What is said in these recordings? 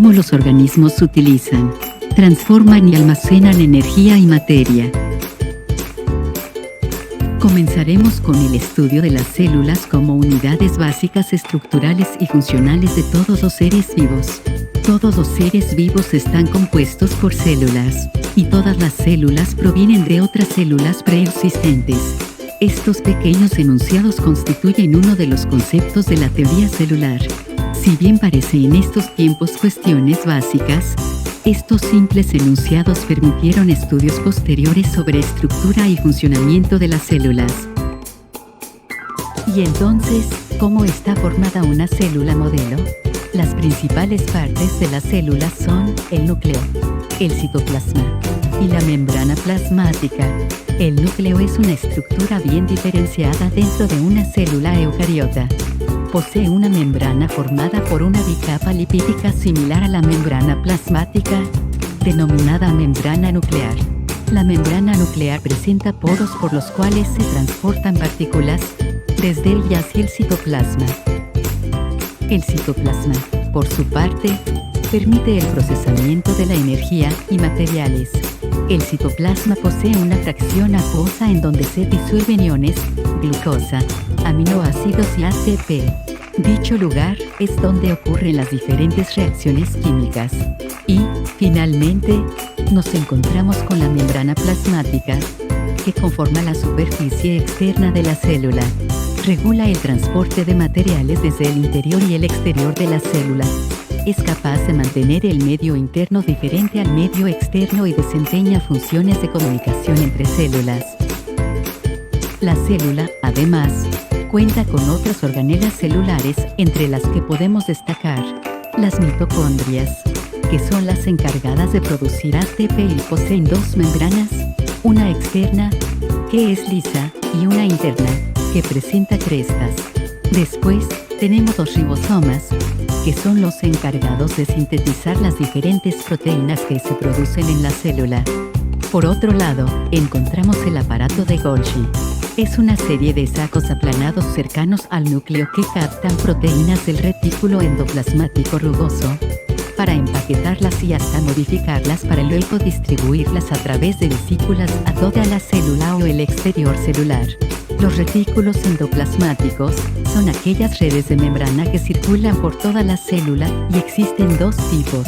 cómo los organismos utilizan, transforman y almacenan energía y materia. Comenzaremos con el estudio de las células como unidades básicas estructurales y funcionales de todos los seres vivos. Todos los seres vivos están compuestos por células, y todas las células provienen de otras células preexistentes. Estos pequeños enunciados constituyen uno de los conceptos de la teoría celular. Si bien parece en estos tiempos cuestiones básicas, estos simples enunciados permitieron estudios posteriores sobre estructura y funcionamiento de las células. Y entonces, ¿cómo está formada una célula modelo? Las principales partes de las células son el núcleo, el citoplasma y la membrana plasmática. El núcleo es una estructura bien diferenciada dentro de una célula eucariota. Posee una membrana formada por una bicapa lipídica similar a la membrana plasmática, denominada membrana nuclear. La membrana nuclear presenta poros por los cuales se transportan partículas desde él y hacia el citoplasma. El citoplasma, por su parte, permite el procesamiento de la energía y materiales. El citoplasma posee una fracción acuosa en donde se disuelven iones, glucosa, aminoácidos y ATP. Dicho lugar es donde ocurren las diferentes reacciones químicas. Y, finalmente, nos encontramos con la membrana plasmática, que conforma la superficie externa de la célula. Regula el transporte de materiales desde el interior y el exterior de la célula. Es capaz de mantener el medio interno diferente al medio externo y desempeña funciones de comunicación entre células. La célula, además, cuenta con otras organelas celulares, entre las que podemos destacar las mitocondrias, que son las encargadas de producir ATP y poseen dos membranas, una externa, que es lisa, y una interna, que presenta crestas. Después, tenemos los ribosomas, que son los encargados de sintetizar las diferentes proteínas que se producen en la célula. Por otro lado, encontramos el aparato de Golgi. Es una serie de sacos aplanados cercanos al núcleo que captan proteínas del retículo endoplasmático rugoso para empaquetarlas y hasta modificarlas para luego distribuirlas a través de vesículas a toda la célula o el exterior celular. Los retículos endoplasmáticos son aquellas redes de membrana que circulan por toda la célula y existen dos tipos: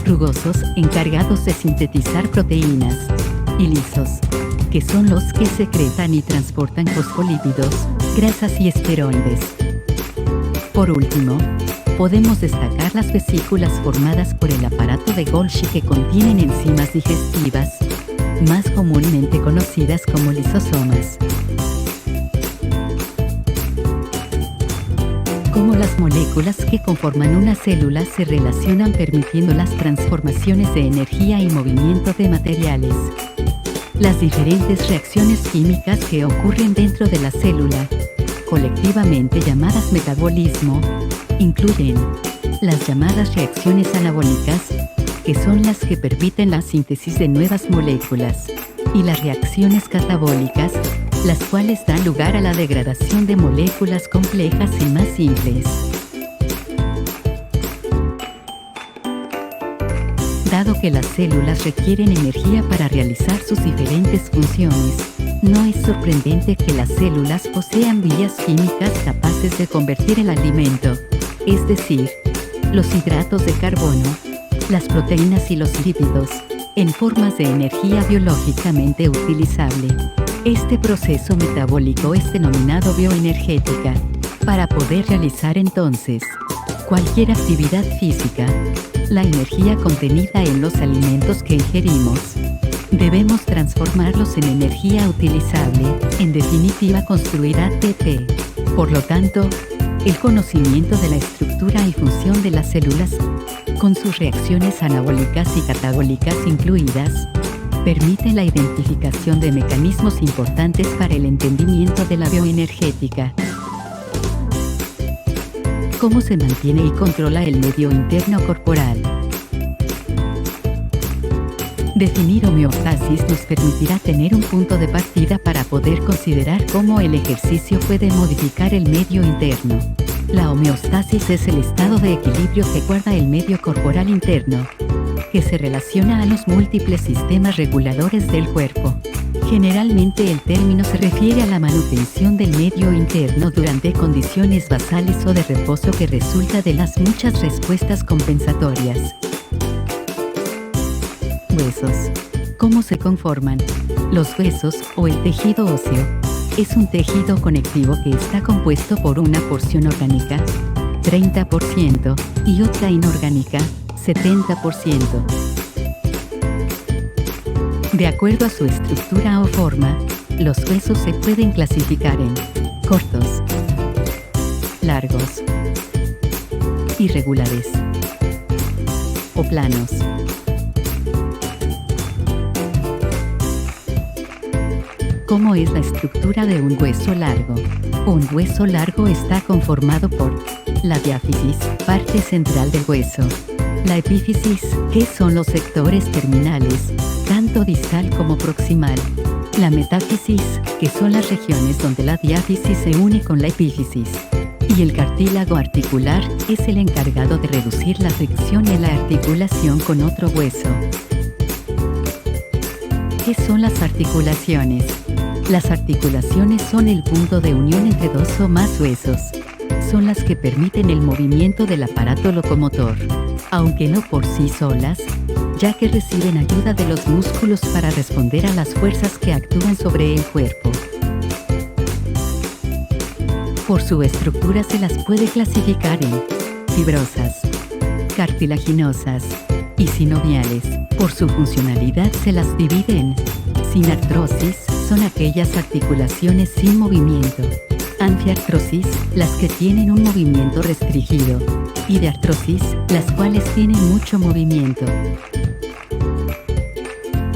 rugosos, encargados de sintetizar proteínas, y lisos, que son los que secretan y transportan fosfolípidos, grasas y esteroides. Por último, podemos destacar las vesículas formadas por el aparato de Golgi que contienen enzimas digestivas, más comúnmente conocidas como lisosomas. Cómo las moléculas que conforman una célula se relacionan permitiendo las transformaciones de energía y movimiento de materiales. Las diferentes reacciones químicas que ocurren dentro de la célula, colectivamente llamadas metabolismo, incluyen las llamadas reacciones anabólicas, que son las que permiten la síntesis de nuevas moléculas, y las reacciones catabólicas, las cuales dan lugar a la degradación de moléculas complejas y más simples. Dado que las células requieren energía para realizar sus diferentes funciones, no es sorprendente que las células posean vías químicas capaces de convertir el alimento, es decir, los hidratos de carbono, las proteínas y los lípidos, en formas de energía biológicamente utilizable. Este proceso metabólico es denominado bioenergética. Para poder realizar entonces cualquier actividad física, la energía contenida en los alimentos que ingerimos, debemos transformarlos en energía utilizable, en definitiva construir ATP. Por lo tanto, el conocimiento de la estructura y función de las células, con sus reacciones anabólicas y catabólicas incluidas, permite la identificación de mecanismos importantes para el entendimiento de la bioenergética. ¿Cómo se mantiene y controla el medio interno corporal? Definir homeostasis nos permitirá tener un punto de partida para poder considerar cómo el ejercicio puede modificar el medio interno. La homeostasis es el estado de equilibrio que guarda el medio corporal interno, que se relaciona a los múltiples sistemas reguladores del cuerpo. Generalmente el término se refiere a la manutención del medio interno durante condiciones basales o de reposo que resulta de las muchas respuestas compensatorias. Huesos. ¿Cómo se conforman? Los huesos, o el tejido óseo, es un tejido conectivo que está compuesto por una porción orgánica, 30%, y otra inorgánica, 70%. De acuerdo a su estructura o forma, los huesos se pueden clasificar en cortos, largos, irregulares o planos. ¿Cómo es la estructura de un hueso largo? Un hueso largo está conformado por la diáfisis, parte central del hueso, la epífisis, que son los sectores terminales, tanto distal como proximal, la metáfisis, que son las regiones donde la diáfisis se une con la epífisis, y el cartílago articular es el encargado de reducir la fricción en la articulación con otro hueso. ¿Qué son las articulaciones? Las articulaciones son el punto de unión entre dos o más huesos. Son las que permiten el movimiento del aparato locomotor, aunque no por sí solas, ya que reciben ayuda de los músculos para responder a las fuerzas que actúan sobre el cuerpo. Por su estructura se las puede clasificar en fibrosas, cartilaginosas y sinoviales. Por su funcionalidad se las divide en sinartrosis, son aquellas articulaciones sin movimiento; anfiartrosis, las que tienen un movimiento restringido; y diartrosis, las cuales tienen mucho movimiento.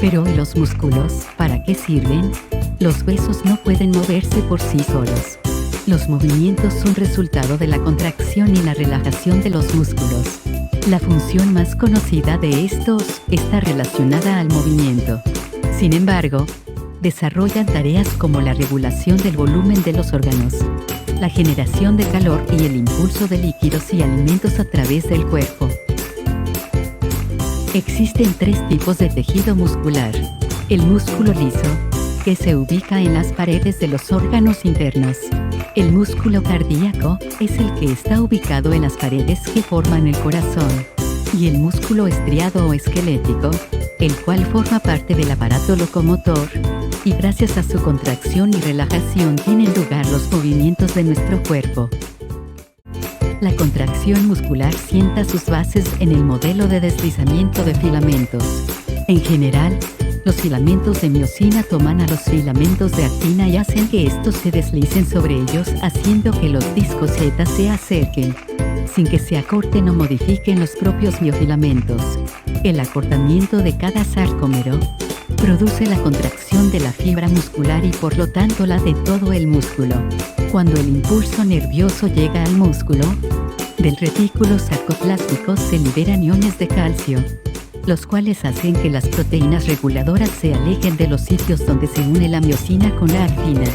Pero ¿y los músculos? ¿Para qué sirven? Los huesos no pueden moverse por sí solos. Los movimientos son resultado de la contracción y la relajación de los músculos. La función más conocida de estos está relacionada al movimiento. Sin embargo, desarrollan tareas como la regulación del volumen de los órganos, la generación de calor y el impulso de líquidos y alimentos a través del cuerpo. Existen 3 tipos de tejido muscular. El músculo liso, que se ubica en las paredes de los órganos internos. El músculo cardíaco es el que está ubicado en las paredes que forman el corazón. Y el músculo estriado o esquelético, el cual forma parte del aparato locomotor, y gracias a su contracción y relajación tienen lugar los movimientos de nuestro cuerpo. La contracción muscular sienta sus bases en el modelo de deslizamiento de filamentos. En general, los filamentos de miosina toman a los filamentos de actina y hacen que estos se deslicen sobre ellos, haciendo que los discos Z se acerquen, sin que se acorten o modifiquen los propios miofilamentos. El acortamiento de cada sarcómero produce la contracción de la fibra muscular y por lo tanto la de todo el músculo. Cuando el impulso nervioso llega al músculo, del retículo sarcoplásmico se liberan iones de calcio, los cuales hacen que las proteínas reguladoras se alejen de los sitios donde se une la miosina con la actina.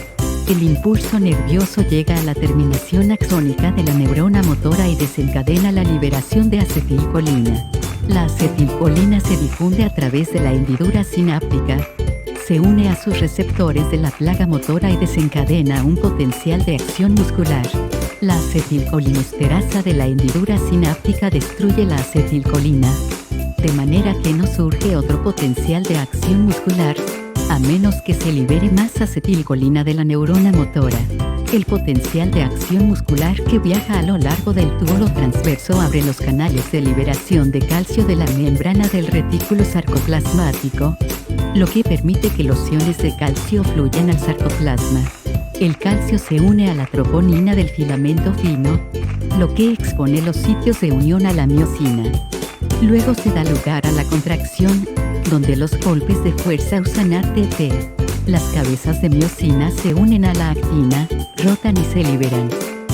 El impulso nervioso llega a la terminación axónica de la neurona motora y desencadena la liberación de acetilcolina. La acetilcolina se difunde a través de la hendidura sináptica, se une a sus receptores de la placa motora y desencadena un potencial de acción muscular. La acetilcolinesterasa de la hendidura sináptica destruye la acetilcolina, de manera que no surge otro potencial de acción muscular, a menos que se libere más acetilcolina de la neurona motora. El potencial de acción muscular que viaja a lo largo del túbulo transverso abre los canales de liberación de calcio de la membrana del retículo sarcoplasmático, lo que permite que los iones de calcio fluyan al sarcoplasma. El calcio se une a la troponina del filamento fino, lo que expone los sitios de unión a la miosina. Luego se da lugar a la contracción, donde los golpes de fuerza usan ATP. Las cabezas de miosina se unen a la actina, rotan y se liberan.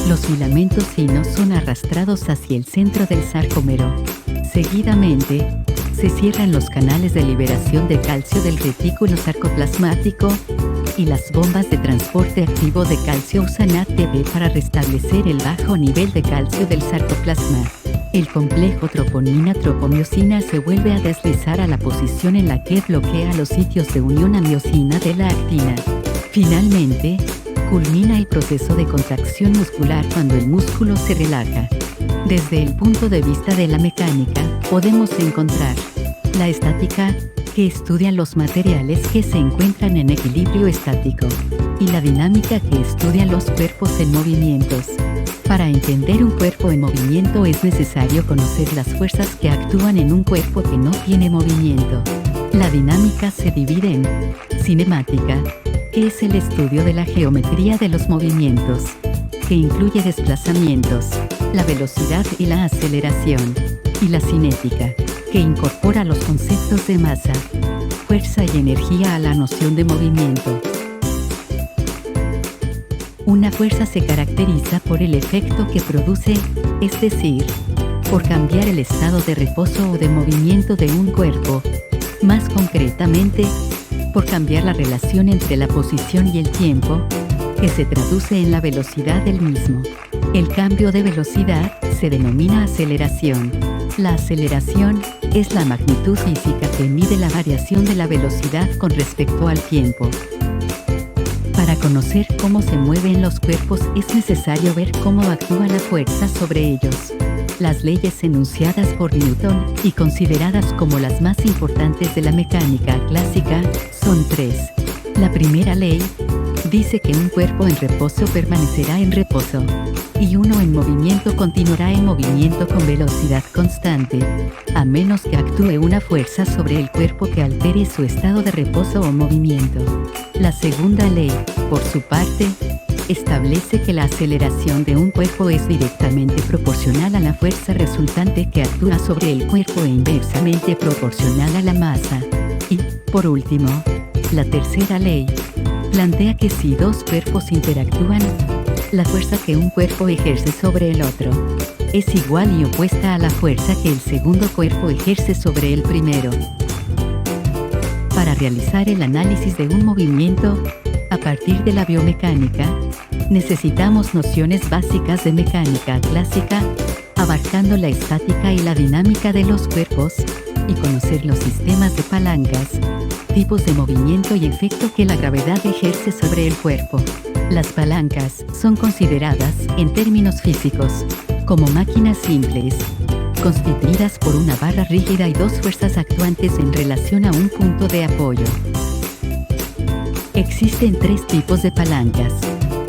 Los filamentos finos son arrastrados hacia el centro del sarcómero. Seguidamente, se cierran los canales de liberación de calcio del retículo sarcoplasmático, y las bombas de transporte activo de calcio usan ATP para restablecer el bajo nivel de calcio del sarcoplasma. El complejo troponina-tropomiosina se vuelve a deslizar a la posición en la que bloquea los sitios de unión a miosina de la actina. Finalmente, culmina el proceso de contracción muscular cuando el músculo se relaja. Desde el punto de vista de la mecánica, podemos encontrar la estática, que estudia los materiales que se encuentran en equilibrio estático, y la dinámica, que estudia los cuerpos en movimientos. Para entender un cuerpo en movimiento es necesario conocer las fuerzas que actúan en un cuerpo que no tiene movimiento. La dinámica se divide en cinemática, que es el estudio de la geometría de los movimientos, que incluye desplazamientos, la velocidad y la aceleración, y la cinética, que incorpora los conceptos de masa, fuerza y energía a la noción de movimiento. Una fuerza se caracteriza por el efecto que produce, es decir, por cambiar el estado de reposo o de movimiento de un cuerpo. Más concretamente, por cambiar la relación entre la posición y el tiempo, que se traduce en la velocidad del mismo. El cambio de velocidad se denomina aceleración. La aceleración es la magnitud física que mide la variación de la velocidad con respecto al tiempo. Para conocer cómo se mueven los cuerpos es necesario ver cómo actúa la fuerza sobre ellos. Las leyes enunciadas por Newton y consideradas como las más importantes de la mecánica clásica son tres. La primera ley dice que un cuerpo en reposo permanecerá en reposo, y uno en movimiento continuará en movimiento con velocidad constante, a menos que actúe una fuerza sobre el cuerpo que altere su estado de reposo o movimiento. La segunda ley, por su parte, establece que la aceleración de un cuerpo es directamente proporcional a la fuerza resultante que actúa sobre el cuerpo e inversamente proporcional a la masa. Y, por último, la tercera ley plantea que si dos cuerpos interactúan, la fuerza que un cuerpo ejerce sobre el otro es igual y opuesta a la fuerza que el segundo cuerpo ejerce sobre el primero. Para realizar el análisis de un movimiento, a partir de la biomecánica, necesitamos nociones básicas de mecánica clásica, abarcando la estática y la dinámica de los cuerpos, y conocer los sistemas de palancas, tipos de movimiento y efecto que la gravedad ejerce sobre el cuerpo. Las palancas son consideradas, en términos físicos, como máquinas simples, constituidas por una barra rígida y dos fuerzas actuantes en relación a un punto de apoyo. Existen tres tipos de palancas.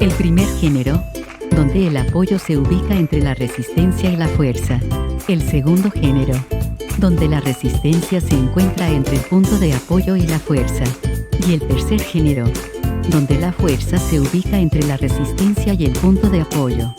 El primer género, donde el apoyo se ubica entre la resistencia y la fuerza. El segundo género, donde la resistencia se encuentra entre el punto de apoyo y la fuerza. Y el tercer género, donde la fuerza se ubica entre la resistencia y el punto de apoyo.